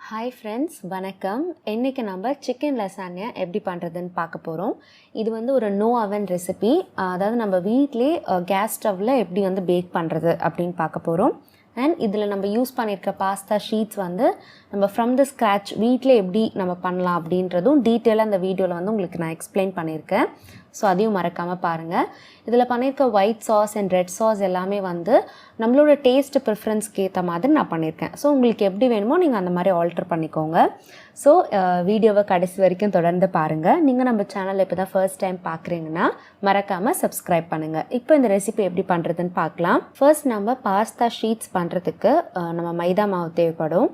Hi friends, வணக்கம். இன்றைக்கி நம்ம சிக்கன் லசாக்னா எப்படி பண்ணுறதுன்னு பார்க்க போகிறோம். இது வந்து ஒரு நோ அவன் ரெசிபி. அதாவது நம்ம வீட்டிலே கேஸ் ஸ்டவ்வில் எப்படி வந்து பேக் பண்ணுறது அப்படின்னு பார்க்க போகிறோம். அண்ட் இதில் நம்ம யூஸ் பண்ணியிருக்க பாஸ்தா ஷீட்ஸ் வந்து நம்ம ஃப்ரம் த ஸ்க்ராட்ச் வீட்டில் எப்படி நம்ம பண்ணலாம் அப்படின்றதும் டீட்டெயிலாக அந்த வீடியோவில் வந்து உங்களுக்கு நான் எக்ஸ்பிளைன் பண்ணியிருக்கேன். ஸோ அதையும் மறக்காமல் பாருங்கள். இதில் பண்ணியிருக்க white sauce and red sauce எல்லாமே வந்து நம்மளோட டேஸ்ட் ப்ரிஃபரன்ஸ்க்கு ஏற்ற மாதிரி நான் பண்ணியிருக்கேன். ஸோ உங்களுக்கு எப்படி வேணுமோ நீங்கள் அந்த மாதிரி ஆல்டர் பண்ணிக்கோங்க. ஸோ வீடியோவை கடைசி வரைக்கும் தொடர்ந்து பாருங்கள். நீங்கள் நம்ம சேனலில் இப்போ தான் ஃபர்ஸ்ட் டைம் பார்க்குறீங்கன்னா மறக்காமல் சப்ஸ்கிரைப் பண்ணுங்கள். இப்போ இந்த ரெசிபி எப்படி பண்ணுறதுன்னு பார்க்கலாம். ஃபர்ஸ்ட் நம்ம பாஸ்தா ஷீட்ஸ் பண்ணுறதுக்கு நம்ம மைதா மாவு தேவைப்படும்.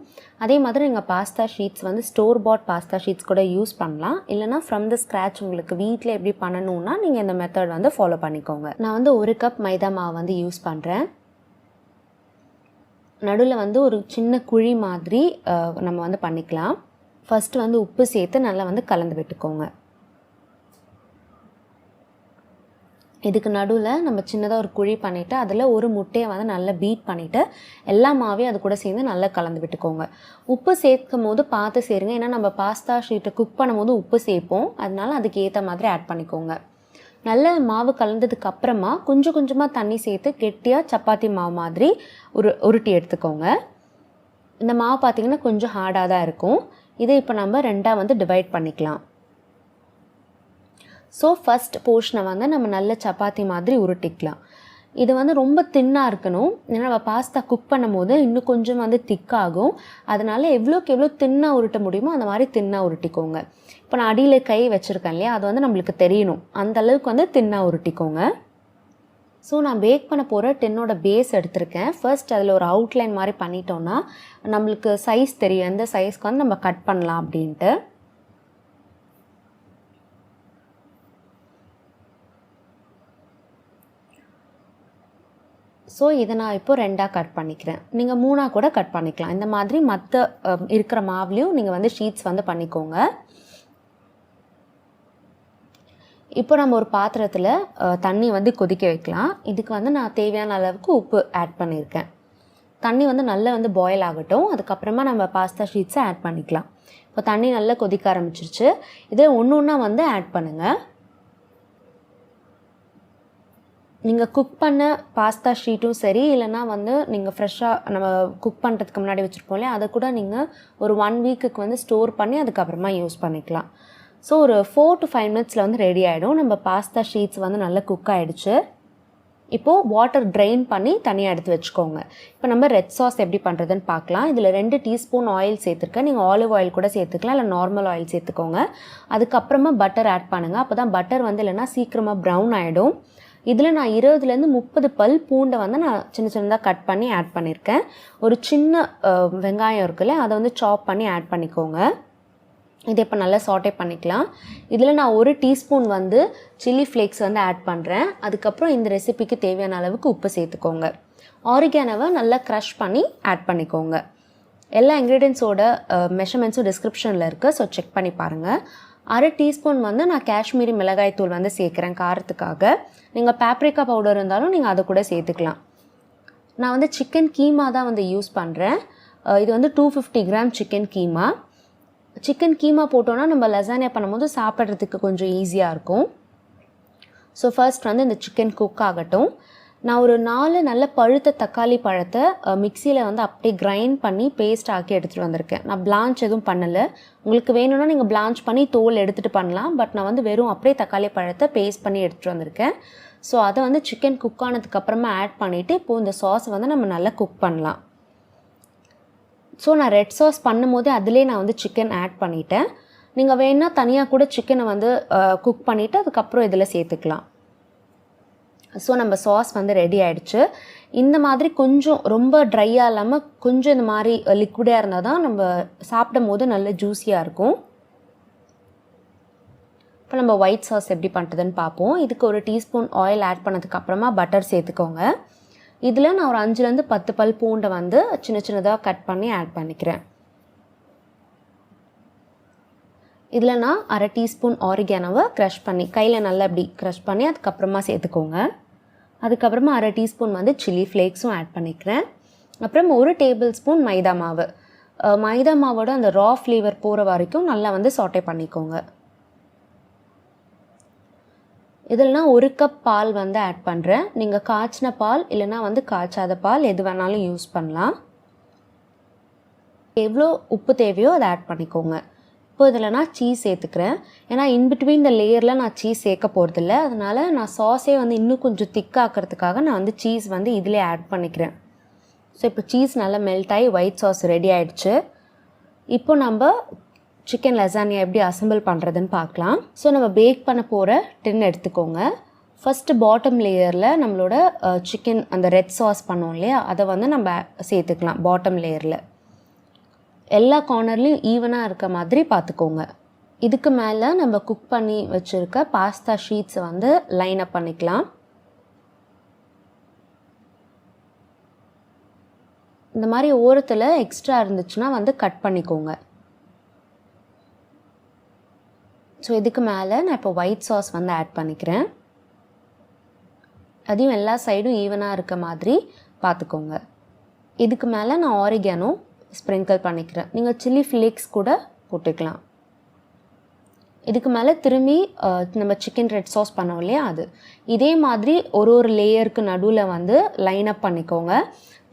அதே மாதிரி நீங்கள் பாஸ்தா ஷீட்ஸ் வந்து ஸ்டோர் பாட் பாஸ்தா ஷீட்ஸ் கூட யூஸ் பண்ணலாம். இல்லைனா ஃப்ரம் த ஸ்க்ராட்ச் உங்களுக்கு வீட்டில் எப்படி பண்ணணும்னா நீங்கள் இந்த மெத்தட் வந்து ஃபாலோ பண்ணிக்கோங்க. நான் வந்து 1 கப் மைதா மாவு வந்து யூஸ் பண்ணுறேன். நடுவில் வந்து ஒரு சின்ன குழி மாதிரி நம்ம வந்து பண்ணிக்கலாம். ஃபஸ்ட்டு வந்து உப்பு சேர்த்து நல்லா வந்து கலந்து விட்டுக்கோங்க. இதுக்கு நடுவில் நம்ம சின்னதாக ஒரு குழி பண்ணிவிட்டு அதில் ஒரு முட்டையை வந்து நல்லா பீட் பண்ணிவிட்டு எல்லா மாவையும் அது கூட சேர்ந்து நல்லா கலந்து விட்டுக்கோங்க. உப்பு சேர்க்கும் போது பார்த்து சேருங்க. ஏன்னா நம்ம பாஸ்தா ஷீட்டை குக் பண்ணும்போது உப்பு சேர்ப்போம். அதனால அதுக்கு ஏற்ற மாதிரி ஆட் பண்ணிக்கோங்க. நல்ல மாவு கலந்ததுக்கு அப்புறமா கொஞ்சம் கொஞ்சமாக தண்ணி சேர்த்து கெட்டியாக சப்பாத்தி மாவு மாதிரி உருட்டி எடுத்துக்கோங்க. இந்த மாவு பார்த்திங்கன்னா கொஞ்சம் ஹார்டாக தான் இருக்கும். இதை இப்போ நம்ம 2ஆக வந்து டிவைட் பண்ணிக்கலாம். ஸோ ஃபஸ்ட் போர்ஷனை வந்து நம்ம நல்ல சப்பாத்தி மாதிரி உருட்டிக்கலாம். இது வந்து ரொம்ப தின்னாக இருக்கணும். ஏன்னா நம்ம பாஸ்தா குக் பண்ணும் போது இன்னும் கொஞ்சம் வந்து திக்காகும். அதனால் எவ்வளோக்கு எவ்வளோ தின்னாக உருட்ட முடியுமோ அந்த மாதிரி தின்னாக உருட்டிக்கோங்க. இப்போ நான் அடியில் கை வச்சுருக்கேன் இல்லையா, அது வந்து நம்மளுக்கு தெரியணும். அந்த அளவுக்கு வந்து தின்னாக உருட்டிக்கோங்க. ஸோ நான் பேக் பண்ண போகிற டின்னோட பேஸ் எடுத்திருக்கேன். ஃபர்ஸ்ட் அதில் ஒரு அவுட்லைன் மாதிரி பண்ணிட்டோன்னா நம்மளுக்கு சைஸ் தெரியும், எந்த சைஸ்க்கு வந்து நம்ம கட் பண்ணலாம் அப்படின்ட்டு. ஸோ இதை நான் இப்போ 2ஆக கட் பண்ணிக்கிறேன். நீங்கள் 3ஆக கூட கட் பண்ணிக்கலாம். இந்த மாதிரி மற்ற இருக்கிற மாவுலேயும் நீங்கள் வந்து ஷீட்ஸ் வந்து பண்ணிக்கோங்க. இப்போ நம்ம ஒரு பாத்திரத்தில் தண்ணி வந்து கொதிக்க வைக்கலாம். இதுக்கு வந்து நான் தேவையான அளவுக்கு உப்பு ஆட் பண்ணியிருக்கேன். தண்ணி வந்து நல்லா வந்து பாயில் ஆகட்டும். அதுக்கப்புறமா நம்ம பாஸ்தா ஷீட்ஸை ஆட் பண்ணிக்கலாம். இப்போ தண்ணி நல்லா கொதிக்க ஆரம்பிச்சிருச்சு. இதை ஒன்று ஒன்றா வந்து ஆட் பண்ணுங்கள். நீங்கள் குக் பண்ண பாஸ்தா ஷீட்டும் சரி, இல்லைனா வந்து நீங்கள் ஃப்ரெஷ்ஷாக நம்ம குக் பண்ணுறதுக்கு முன்னாடி வச்சுருப்போம் இல்லையா, அதை கூட நீங்கள் ஒரு 1 வீக்குக்கு வந்து ஸ்டோர் பண்ணி அதுக்கப்புறமா யூஸ் பண்ணிக்கலாம். ஸோ ஒரு 4 to 5 மினிட்ஸில் வந்து ரெடி ஆகிடும். நம்ம பாஸ்தா ஷீட்ஸ் வந்து நல்லா குக் ஆகிடுச்சு. இப்போது வாட்டர் ட்ரெயின் பண்ணி தனியாக எடுத்து வச்சுக்கோங்க. இப்போ நம்ம ரெட் சாஸ் எப்படி பண்ணுறதுன்னு பார்க்கலாம். இதில் 2 டீஸ்பூன் ஆயில் சேர்த்துருக்கேன். நீங்கள் ஆலிவ் ஆயில் கூட சேர்த்துக்கலாம், இல்லை நார்மல் ஆயில் சேர்த்துக்கோங்க. அதுக்கப்புறமா பட்டர் ஆட் பண்ணுங்கள். அப்போ தான் பட்டர் வந்து இல்லைனா சீக்கிரமாக ப்ரௌன் ஆகிடும். இதில் நான் 20 30 பல் பூண்டை வந்து நான் சின்ன சின்னதாக கட் பண்ணி ஆட் பண்ணியிருக்கேன். ஒரு சின்ன வெங்காயம் இருக்குல்ல, அதை வந்து சாப் பண்ணி ஆட் பண்ணிக்கோங்க. இதை இப்போ நல்லா சாட்டே பண்ணிக்கலாம். இதில் நான் 1 டீஸ்பூன் வந்து சில்லி ஃப்ளேக்ஸ் வந்து ஆட் பண்ணுறேன். அதுக்கப்புறம் இந்த ரெசிபிக்கு தேவையான அளவுக்கு உப்பு சேர்த்துக்கோங்க. ஆரிகானோவை நல்லா க்ரஷ் பண்ணி ஆட் பண்ணிக்கோங்க. எல்லா இன்க்ரீடியன்ஸோட மெஷர்மெண்ட்ஸும் டிஸ்கிரிப்ஷனில் இருக்குது. ஸோ செக் பண்ணி பாருங்கள். 1/2 டீஸ்பூன் வந்து நான் காஷ்மீரி மிளகாய் தூள் வந்து சேர்க்குறேன் காரத்துக்காக. நீங்கள் பேப்ரிக்கா பவுடர் இருந்தாலும் நீங்கள் அதை கூட சேர்த்துக்கலாம். நான் வந்து சிக்கன் கீமா தான் வந்து யூஸ் பண்ணுறேன். இது வந்து 250 gram chicken keema. Chicken keema போட்டோன்னா நம்ம லசாக்னா பண்ணும்போது சாப்பிட்றதுக்கு கொஞ்சம் ஈஸியாக இருக்கும். ஸோ ஃபர்ஸ்ட் வந்து இந்த சிக்கன் குக் ஆகட்டும். நான் ஒரு 4 நல்ல பழுத்த தக்காளி பழத்தை மிக்சியில் வந்து அப்படியே கிரைண்ட் பண்ணி பேஸ்ட் ஆக்கி எடுத்துகிட்டு வந்திருக்கேன். நான் பிளான்ச் எதுவும் பண்ணலை. உங்களுக்கு வேணும்னா நீங்கள் பிளான்ச் பண்ணி தோல் எடுத்துகிட்டு பண்ணலாம். பட் நான் வந்து வெறும் அப்படியே தக்காளி பழத்தை பேஸ்ட் பண்ணி எடுத்துகிட்டு வந்திருக்கேன். ஸோ அதை வந்து சிக்கன் குக் ஆனதுக்கப்புறமா ஆட் பண்ணிவிட்டு இப்போது இந்த சாஸை வந்து நம்ம நல்லா குக் பண்ணலாம். ஸோ நான் ரெட் சாஸ் பண்ணும்போது அதிலே நான் வந்து சிக்கன் ஆட் பண்ணிவிட்டேன். நீங்கள் வேணுன்னா தனியாக கூட சிக்கனை வந்து குக் பண்ணிவிட்டு அதுக்கப்புறம் இதில் சேர்த்துக்கலாம். ஸோ நம்ம சாஸ் வந்து ரெடி ஆகிடுச்சு. இந்த மாதிரி கொஞ்சம் ரொம்ப ட்ரையாக இல்லாமல் கொஞ்சம் இந்த மாதிரி லிக்விடாக இருந்தால் தான் நம்ம சாப்பிடும் போது நல்ல ஜூஸியாக இருக்கும். இப்போ நம்ம ஒயிட் சாஸ் எப்படி பண்ணுறதுன்னு பார்ப்போம். இதுக்கு 1 டீஸ்பூன் ஆயில் ஆட் பண்ணதுக்கப்புறமா பட்டர் சேர்த்துக்கோங்க. இதில் நான் ஒரு 5 to 10 பல் பூண்டை வந்து சின்ன சின்னதாக கட் பண்ணி ஆட் பண்ணிக்கிறேன். இதில் நான் 1/2 டீஸ்பூன் ஆரிகானோவை க்ரஷ் பண்ணி கையில் நல்லா இப்படி க்ரஷ் பண்ணி அதுக்கப்புறமா சேர்த்துக்கோங்க. அதுக்கப்புறமா 1/2 டீஸ்பூன் வந்து சில்லி ஃப்ளேக்ஸும் ஆட் பண்ணிக்கிறேன். அப்புறம் 1 டேபிள் ஸ்பூன் மைதா மாவு. மைதா மாவோட அந்த ரா ஃப்ளேவர் போகிற வரைக்கும் நல்லா வந்து சாட்டே பண்ணிக்கோங்க. இதில் நான் 1 கப் பால் வந்து ஆட் பண்ணுறேன். நீங்கள் காய்ச்சின பால் இல்லைனா வந்து காய்ச்சாத பால் எது வேணாலும் யூஸ் பண்ணலாம். எவ்வளோ உப்பு தேவையோ அதை ஆட் பண்ணிக்கோங்க. இப்போ இதில் நான் சீஸ் சேர்த்துக்கிறேன். ஏன்னா இன்பிட்வீன் இந்த லேயரில் நான் சீஸ் சேர்க்க போகிறதில்ல. அதனால் நான் சாஸே வந்து இன்னும் கொஞ்சம் திக்காக்கிறதுக்காக நான் வந்து சீஸ் வந்து இதிலே ஆட் பண்ணிக்கிறேன். ஸோ இப்போ சீஸ் நல்லா மெல்ட் ஆகி ஒயிட் சாஸ் ரெடி ஆகிடுச்சு. இப்போ நம்ம சிக்கன் லசானியா எப்படி அசம்பிள் பண்ணுறதுன்னு பார்க்கலாம். ஸோ நம்ம பேக் பண்ண போகிற டின் எடுத்துக்கோங்க. ஃபஸ்ட்டு பாட்டம் லேயரில் நம்மளோட சிக்கன் அந்த ரெட் சாஸ் பண்ணோம் இல்லையா, அதை வந்து நம்ம சேர்த்துக்கலாம். பாட்டம் லேயரில் எல்லா கார்னர்லேயும் ஈவனாக இருக்க மாதிரி பார்த்துக்கோங்க. இதுக்கு மேலே நம்ம குக் பண்ணி வச்சுருக்க பாஸ்தா ஷீட்ஸை வந்து லைன் அப் பண்ணிக்கலாம். இந்த மாதிரி ஓரத்தில் எக்ஸ்ட்ரா இருந்துச்சுன்னா வந்து கட் பண்ணிக்கோங்க. ஸோ இதுக்கு மேலே நான் இப்போ ஒயிட் சாஸ் வந்து ஆட் பண்ணிக்கிறேன். அதையும் எல்லா சைடும் ஈவனாக இருக்க மாதிரி பார்த்துக்கோங்க. இதுக்கு மேலே நான் ஆரிகானோ ஸ்ப்ரிங்கிள் பண்ணிக்கிறேன். நீங்கள் சில்லி ஃப்ளேக்ஸ் கூட போட்டுக்கலாம். இதுக்கு மேலே திரும்பி நம்ம சிக்கன் ரெட் சாஸ் பண்ணோம் இல்லையா, அது இதே மாதிரி ஒரு லேயருக்கு நடுவில் வந்து லைன் அப் பண்ணிக்கோங்க.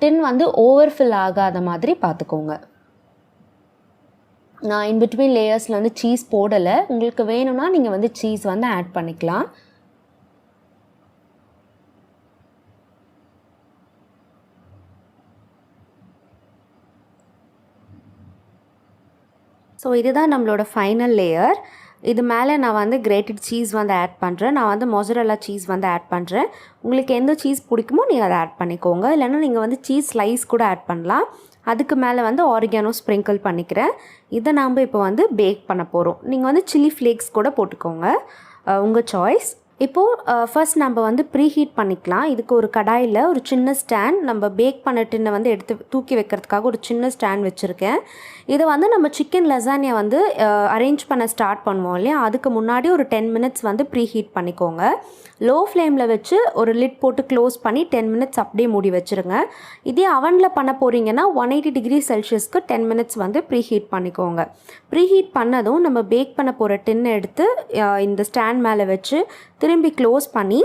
டின் வந்து ஓவர்ஃபில் ஆகாத மாதிரி பார்த்துக்கோங்க. நான் இன்பிட்வீன் லேயர்ஸில் வந்து சீஸ் போடலை. உங்களுக்கு வேணும்னா நீங்கள் வந்து சீஸ் வந்து ஆட் பண்ணிக்கலாம். ஸோ இதுதான் நம்மளோட ஃபைனல் லேயர். இது மேலே நான் வந்து கிரேட்டட் சீஸ் வந்து ஆட் பண்ணுறேன். நான் வந்து மொசரல்லா சீஸ் வந்து ஆட் பண்ணுறேன். உங்களுக்கு எந்த சீஸ் பிடிக்குமோ நீங்கள் அதை ஆட் பண்ணிக்கோங்க. இல்லைன்னா நீங்கள் வந்து சீஸ் ஸ்லைஸ் கூட ஆட் பண்ணலாம். அதுக்கு மேலே வந்து ஆரிகானோ ஸ்ப்ரிங்கிள் பண்ணிக்கிறேன். இதை நாம் இப்போ வந்து பேக் பண்ண போகிறோம். நீங்கள் வந்து சில்லி ஃப்ளேக்ஸ் கூட போட்டுக்கோங்க, உங்கள் சாய்ஸ். இப்போது ஃபர்ஸ்ட் நம்ம வந்து ப்ரீ ஹீட் பண்ணிக்கலாம். இதுக்கு ஒரு கடாயில் ஒரு சின்ன ஸ்டாண்ட், நம்ம பேக் பண்ண டின்னை வந்து எடுத்து தூக்கி வைக்கிறதுக்காக ஒரு சின்ன ஸ்டாண்ட் வச்சுருக்கேன். இதை வந்து நம்ம சிக்கன் லசானியா வந்து அரேஞ்ச் பண்ண ஸ்டார்ட் பண்ணுவோம் இல்லையா, அதுக்கு முன்னாடி ஒரு 10 மினிட்ஸ் வந்து ப்ரீ ஹீட் பண்ணிக்கோங்க. லோ ஃப்ளேமில் வச்சு ஒரு லிட் போட்டு க்ளோஸ் பண்ணி 10 மினிட்ஸ் அப்படியே மூடி வச்சுருங்க. இதே அவனில் பண்ண போகிறீங்கன்னா 180 டிகிரி செல்சியஸ்க்கு 10 மினிட்ஸ் வந்து ப்ரீ ஹீட் பண்ணிக்கோங்க. ப்ரீ ஹீட் பண்ணதும் நம்ம பேக் பண்ண போகிற டின்னை எடுத்து இந்த ஸ்டாண்ட் மேலே வச்சு திரும்பி க்ளோஸ் பண்ணி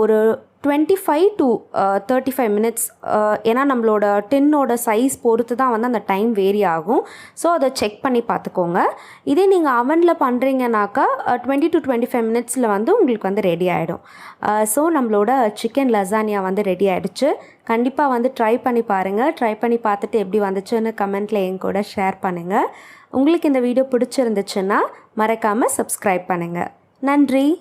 ஒரு 25 to 35 மினிட்ஸ், ஏன்னா நம்மளோட டின்னோட சைஸ் பொறுத்து தான் வந்து அந்த டைம் வேரி ஆகும். ஸோ அதை செக் பண்ணி பார்த்துக்கோங்க. இதே நீங்கள் அவனில் பண்ணுறீங்கனாக்கா 20 to 25 மினிட்ஸில் வந்து உங்களுக்கு வந்து ரெடி ஆகிடும். ஸோ நம்மளோட சிக்கன் லசானியா வந்து ரெடி ஆகிடுச்சு. கண்டிப்பாக வந்து ட்ரை பண்ணி பாருங்கள். ட்ரை பண்ணி பார்த்துட்டு எப்படி வந்துச்சுன்னு கமெண்ட்டில் என் கூட ஷேர் பண்ணுங்கள். உங்களுக்கு இந்த வீடியோ பிடிச்சிருந்துச்சுன்னா மறக்காமல் சப்ஸ்கிரைப் பண்ணுங்கள். நன்றி.